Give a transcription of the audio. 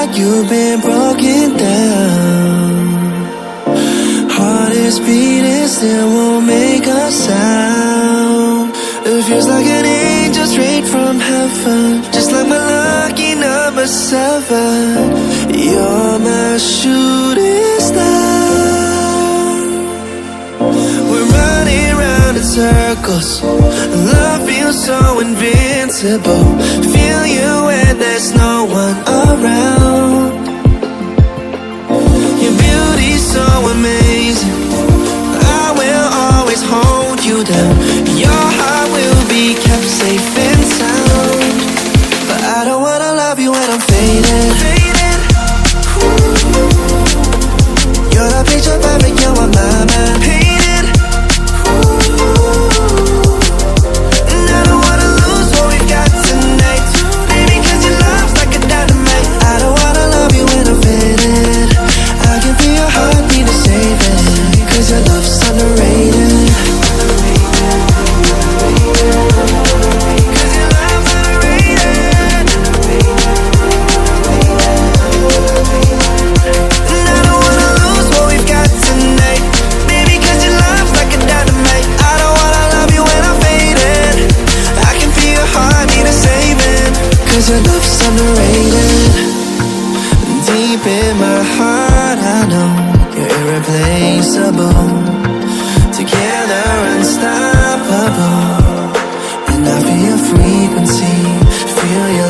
like you've been broken down. Heart is beating, still won't make a sound. It feels like an angel straight from heaven, just like my lucky number 7. You're my shooting star. We're running round in circles, love feels so invincible. Feel you when there's no one around. Your beauty's so amazing, I will always hold you down. Your heart will be kept safe and sound. But I don't wanna love you when I'm faded. You're the picture perfect, you're on my mind. Painted. And I don't wanna lose what we've got tonight, baby, 'cause your love's like a dynamite. I don't wanna love you when I'm faded. I can feel your heartbeat to save it, 'cause your love's underrated. Your love's underrated. Deep in my heart I know you're irreplaceable. Together unstoppable. And I feel your frequency, feel your